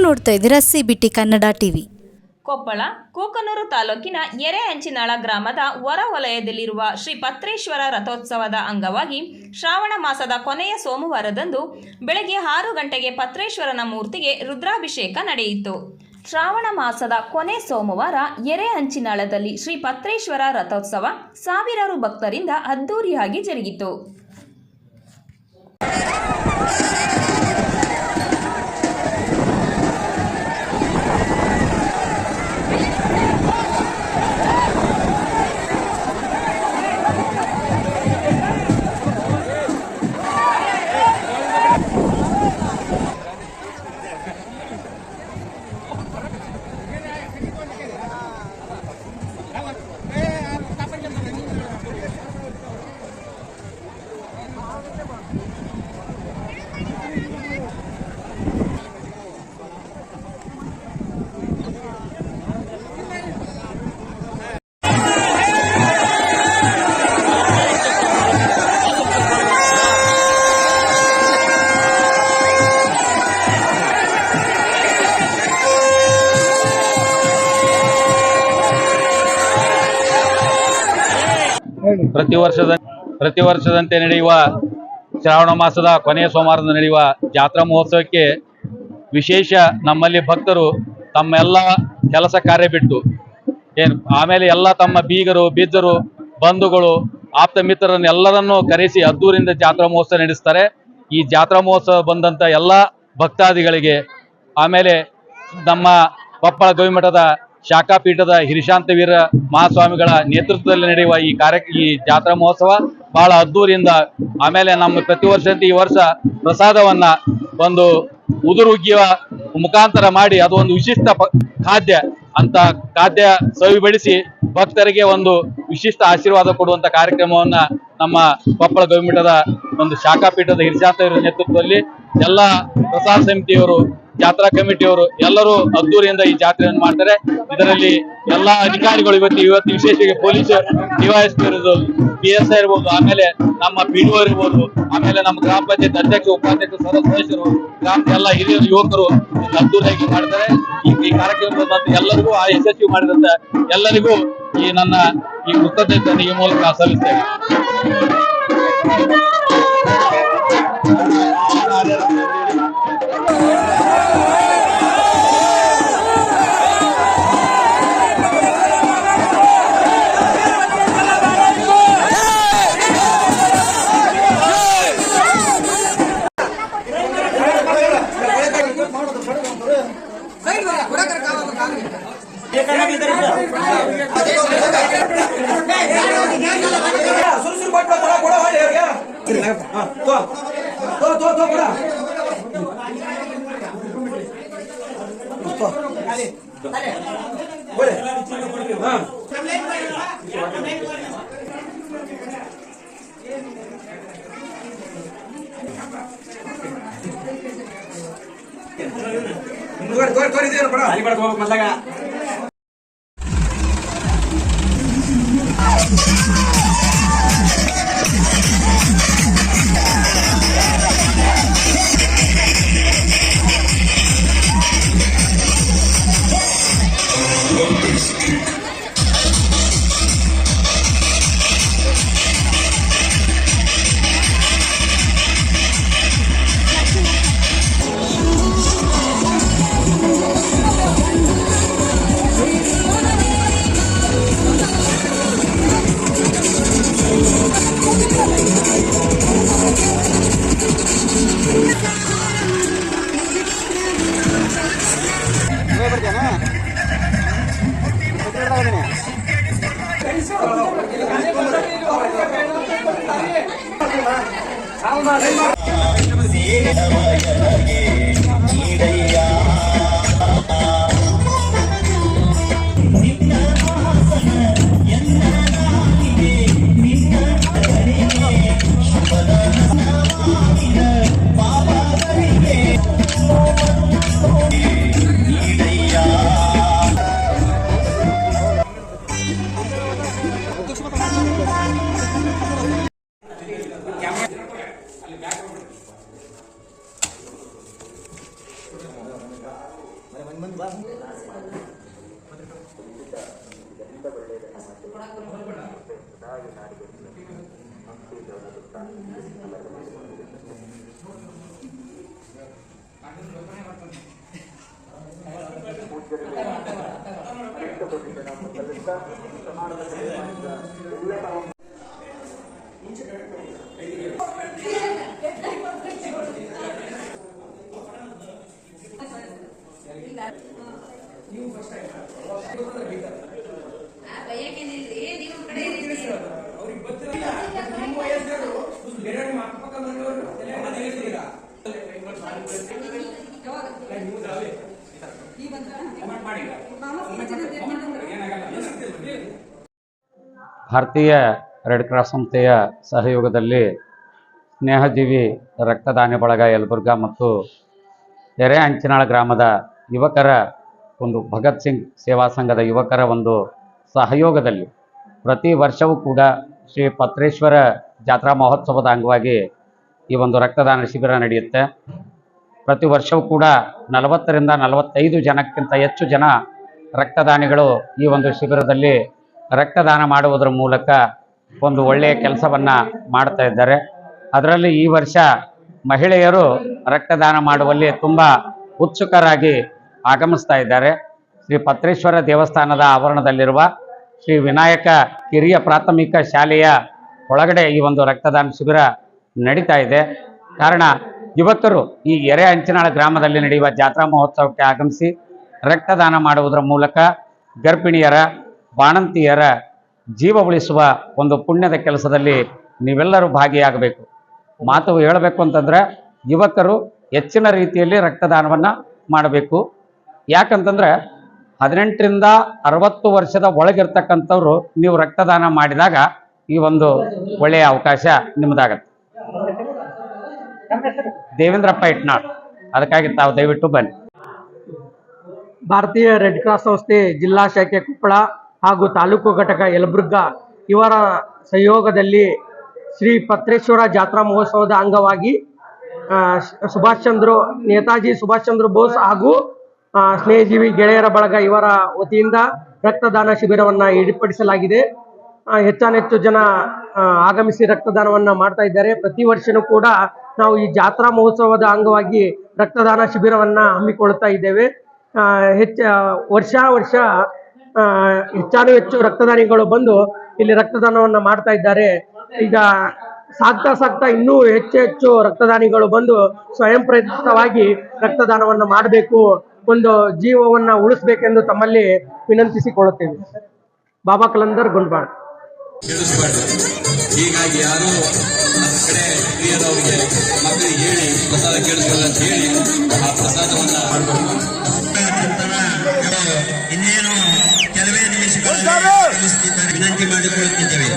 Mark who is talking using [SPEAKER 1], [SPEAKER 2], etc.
[SPEAKER 1] ನೋಡ್ತಾ ಇದ್ದೀರಾ CBT Kannada TV.
[SPEAKER 2] Koppal Kukanur ತಾಲೂಕಿನ ಎರೆಹಂಚಿನಾಳ ಗ್ರಾಮದ ಹೊರ ವಲಯದಲ್ಲಿರುವ ಶ್ರೀ ಪತ್ರೇಶ್ವರ ರಥೋತ್ಸವದ ಅಂಗವಾಗಿ ಶ್ರಾವಣ ಮಾಸದ ಕೊನೆಯ ಸೋಮವಾರದಂದು ಬೆಳಗ್ಗೆ 6 ಗಂಟೆಗೆ ಪತ್ರೇಶ್ವರನ ಮೂರ್ತಿಗೆ ರುದ್ರಾಭಿಷೇಕ ನಡೆಯಿತು. ಶ್ರಾವಣ ಮಾಸದ ಕೊನೆ ಸೋಮವಾರ ಎರೆಹಂಚಿನಾಳದಲ್ಲಿ ಶ್ರೀ ಪತ್ರೇಶ್ವರ ರಥೋತ್ಸವ ಸಾವಿರಾರು ಭಕ್ತರಿಂದ ಅದ್ದೂರಿಯಾಗಿ ಜರುಗಿತು.
[SPEAKER 3] ಪ್ರತಿ ವರ್ಷದಂತೆ ನಡೆಯುವ ಶ್ರಾವಣ ಮಾಸದ ಕೊನೆಯ ಸೋಮವಾರದ ನಡೆಯುವ ಜಾತ್ರಾ ಮಹೋತ್ಸವಕ್ಕೆ ವಿಶೇಷ ನಮ್ಮಲ್ಲಿ ಭಕ್ತರು ತಮ್ಮೆಲ್ಲ ಕೆಲಸ ಕಾರ್ಯ ಬಿಟ್ಟು ಆಮೇಲೆ ಎಲ್ಲ ತಮ್ಮ ಬೀಗರು ಬಿಜ್ಜರು ಬಂಧುಗಳು ಆಪ್ತ ಮಿತ್ರರನ್ನೆಲ್ಲರನ್ನೂ ಕರೆಸಿ ಅದ್ದೂರಿಂದ ಜಾತ್ರಾ ಮಹೋತ್ಸವ ನಡೆಸ್ತಾರೆ. ಈ ಜಾತ್ರಾ ಮಹೋತ್ಸವ ಬಂದಂಥ ಎಲ್ಲ ಭಕ್ತಾದಿಗಳಿಗೆ ಆಮೇಲೆ ನಮ್ಮ ಕೊಪ್ಪಳ ಗವಿಮಠದ ಶಾಖಾಪೀಠದ ಹಿರಿಶಾಂತವೀರ ಮಹಾಸ್ವಾಮಿಗಳ ನೇತೃತ್ವದಲ್ಲಿ ನಡೆಯುವ ಈ ಜಾತ್ರಾ ಮಹೋತ್ಸವ ಬಹಳ ಅದ್ದೂರಿಯಿಂದ ಆಮೇಲೆ ನಮ್ಮ ಪ್ರತಿ ವರ್ಷದಂತೆ ಈ ವರ್ಷ ಪ್ರಸಾದವನ್ನ ಒಂದು ಉದುರುಗ್ಗಿಯ ಮುಖಾಂತರ ಮಾಡಿ ಅದು ಒಂದು ವಿಶಿಷ್ಟ ಖಾದ್ಯ ಅಂತ ಖಾದ್ಯ ಸವಿಬಡಿಸಿ ಭಕ್ತರಿಗೆ ಒಂದು ವಿಶಿಷ್ಟ ಆಶೀರ್ವಾದ ಕೊಡುವಂತ ಕಾರ್ಯಕ್ರಮವನ್ನ ನಮ್ಮ ಕೊಪ್ಪಳ ಗವಿಮಠದ ಒಂದು ಶಾಖಾಪೀಠದ ಹಿರಿಶಾಂತವೀರ ನೇತೃತ್ವದಲ್ಲಿ ಎಲ್ಲ ಪ್ರಸಾದ ಸಮಿತಿಯವರು ಜಾತ್ರಾ ಕಮಿಟಿಯವರು ಎಲ್ಲರೂ ಅದ್ದೂರಿಯಿಂದ ಈ ಜಾತ್ರೆಯನ್ನು ಮಾಡ್ತಾರೆ. ಇದರಲ್ಲಿ ಎಲ್ಲಾ ಅಧಿಕಾರಿಗಳು ಇವತ್ತು ವಿಶೇಷವಾಗಿ ಪೊಲೀಸ್ ಡಿವೈಎಸ್ಪಿ ಇರ್ಬೋದು, PSI ಇರ್ಬೋದು, ಆಮೇಲೆ ನಮ್ಮ PDO ಇರ್ಬೋದು, ಆಮೇಲೆ ನಮ್ಮ ಗ್ರಾಮ ಪಂಚಾಯತ್ ಅಧ್ಯಕ್ಷ ಉಪಾಧ್ಯಕ್ಷ ಸದಸ್ಯರು ಗ್ರಾಮದ ಎಲ್ಲ ಹಿರಿಯರು ಯುವಕರು ಅದ್ದೂರಿಯಾಗಿ ಮಾಡ್ತಾರೆ. ಈ ಕಾರ್ಯಕ್ರಮದ ಎಲ್ಲರಿಗೂ ಯಶಸ್ವಿ ಮಾಡಿದಂತ ಎಲ್ಲರಿಗೂ ನನ್ನ ಕೃತಜ್ಞತೆ ಈ ಮೂಲಕ ಸಲ್ಲಿಸ್ತೇವೆ.
[SPEAKER 4] ಭಾರತೀಯ ರೆಡ್ ಕ್ರಾಸ್ ಸಂಸ್ಥೆಯ ಸಹಯೋಗದಲ್ಲಿ ಸ್ನೇಹಜೀವಿ ರಕ್ತದಾನಿ ಬಳಗ ಯಲಬುರ್ಗಾ ಮತ್ತು ಎರೆಹಂಚಿನಾಳ ಗ್ರಾಮದ ಯುವಕರ ಒಂದು ಭಗತ್ ಸಿಂಗ್ ಸೇವಾ ಸಂಘದ ಯುವಕರ ಒಂದು ಸಹಯೋಗದಲ್ಲಿ ಪ್ರತಿ ವರ್ಷವೂ ಕೂಡ ಶ್ರೀ ಪತ್ರೇಶ್ವರ ಜಾತ್ರಾ ಮಹೋತ್ಸವದ ಅಂಗವಾಗಿ ಈ ಒಂದು ರಕ್ತದಾನ ಶಿಬಿರ ನಡೆಯುತ್ತೆ. ಪ್ರತಿ ವರ್ಷವೂ ಕೂಡ 40ರಿಂದ 45 ಜನಕ್ಕಿಂತ ಹೆಚ್ಚು ಜನ ರಕ್ತದಾನಿಗಳು ಈ ಒಂದು ಶಿಬಿರದಲ್ಲಿ ರಕ್ತದಾನ ಮಾಡುವುದರ ಮೂಲಕ ಒಂದು ಒಳ್ಳೆಯ ಕೆಲಸವನ್ನು ಮಾಡ್ತಾ ಇದ್ದಾರೆ. ಅದರಲ್ಲಿ ಈ ವರ್ಷ ಮಹಿಳೆಯರು ರಕ್ತದಾನ ಮಾಡುವಲ್ಲಿ ತುಂಬ ಉತ್ಸುಕರಾಗಿ ಆಗಮಿಸ್ತಾ ಇದ್ದಾರೆ. ಶ್ರೀ ಪತ್ರೇಶ್ವರ ದೇವಸ್ಥಾನದ ಆವರಣದಲ್ಲಿರುವ ಶ್ರೀ ವಿನಾಯಕ ಕಿರಿಯ ಪ್ರಾಥಮಿಕ ಶಾಲೆಯ ಒಳಗಡೆ ಈ ಒಂದು ರಕ್ತದಾನ ಶಿಬಿರ ನಡೀತಾ ಇದೆ. ಕಾರಣ ಯುವಕರು ಈ ಎರೆಹಂಚಿನಾಳ ಗ್ರಾಮದಲ್ಲಿ ನಡೆಯುವ ಜಾತ್ರಾ ಮಹೋತ್ಸವಕ್ಕೆ ಆಗಮಿಸಿ ರಕ್ತದಾನ ಮಾಡುವುದರ ಮೂಲಕ ಗರ್ಭಿಣಿಯರ ಬಾಣಂತಿಯರ ಜೀವ ಉಳಿಸುವ ಒಂದು ಪುಣ್ಯದ ಕೆಲಸದಲ್ಲಿ ನೀವೆಲ್ಲರೂ ಭಾಗಿಯಾಗಬೇಕು. ಮಾತು ಹೇಳಬೇಕು ಅಂತಂದರೆ ಯುವಕರು ಹೆಚ್ಚಿನ ರೀತಿಯಲ್ಲಿ ರಕ್ತದಾನವನ್ನು ಮಾಡಬೇಕು. ಯಾಕಂತಂದರೆ 18ರಿಂದ 60 ವರ್ಷದ ಒಳಗಿರ್ತಕ್ಕಂಥವ್ರು ನೀವು ರಕ್ತದಾನ ಮಾಡಿದಾಗ ಈ ಒಂದು ಒಳ್ಳೆಯ ಅವಕಾಶ ನಿಮ್ಮದಾಗತ್ತೆ. ದೇವೇಂದ್ರಪ್ಪ ಇಟ್ನಾಳ್, ಅದಕ್ಕಾಗಿ ತಾವು ದಯವಿಟ್ಟು ಬನ್ನಿ.
[SPEAKER 5] ಭಾರತೀಯ ರೆಡ್ ಕ್ರಾಸ್ ಸಂಸ್ಥೆ ಜಿಲ್ಲಾ ಶಾಖೆ ಕೊಪ್ಪಳ ಹಾಗೂ ತಾಲೂಕು ಘಟಕ ಯಲಬುರ್ಗಾ ಇವರ ಸಹಯೋಗದಲ್ಲಿ ಶ್ರೀ ಪತ್ರೇಶ್ವರ ಜಾತ್ರಾ ಮಹೋತ್ಸವದ ಅಂಗವಾಗಿ ನೇತಾಜಿ ಸುಭಾಷ್ ಚಂದ್ರ ಬೋಸ್ ಹಾಗೂ ಸ್ನೇಹಜೀವಿ ಗೆಳೆಯರ ಬಳಗ ಇವರ ವತಿಯಿಂದ ರಕ್ತದಾನ ಶಿಬಿರವನ್ನು ಏರ್ಪಡಿಸಲಾಗಿದೆ. ಹೆಚ್ಚಾನೆಚ್ಚು ಜನ ಆಗಮಿಸಿ ರಕ್ತದಾನವನ್ನು ಮಾಡ್ತಾ ಇದ್ದಾರೆ. ಪ್ರತಿ ವರ್ಷವೂ ಕೂಡ ನಾವು ಈ ಜಾತ್ರಾ ಮಹೋತ್ಸವದ ಅಂಗವಾಗಿ ರಕ್ತದಾನ ಶಿಬಿರವನ್ನು ಹಮ್ಮಿಕೊಳ್ಳುತ್ತಾ ಇದ್ದೇವೆ. ವರ್ಷ ಹೆಚ್ಚು ರಕ್ತದಾನಿಗಳು ಬಂದು ಇಲ್ಲಿ ರಕ್ತದಾನವನ್ನು ಮಾಡ್ತಾ ಇದ್ದಾರೆ. ಈಗ ಸಾಗ್ತಾ ಇನ್ನೂ ಹೆಚ್ಚು ರಕ್ತದಾನಿಗಳು ಬಂದು ಸ್ವಯಂ ಪ್ರೇರಿತವಾಗಿ ರಕ್ತದಾನವನ್ನು ಮಾಡಬೇಕು, ಒಂದು ಜೀವವನ್ನು ಉಳಿಸಬೇಕೆಂದು ತಮ್ಮಲ್ಲಿ ವಿನಂತಿಸಿಕೊಳ್ಳುತ್ತೇವೆ. ಬಾಬಾ ಕಲಂದರ್ ಗುಂಡ್ಬಾಳ್.
[SPEAKER 6] ಹೀಗಾಗಿ ಯಾರು ಕಡೆ ಹಿರಿಯರವರಿಗೆ ಮಕ್ಕಳಿಗೆ ಹೇಳಿ ಪ್ರಸಾದ ಕೇಳಿಸ್ಕೊಳ್ಳ ಅಂತ ಹೇಳಿ ಆ ಪ್ರಸಾದವನ್ನ ಇನ್ನೇನು ಕೆಲವೇ ನಿಮಿಷಗಳು ವಿನಂತಿ ಮಾಡಿಕೊಳ್ಳುತ್ತಿದ್ದೇವೆ.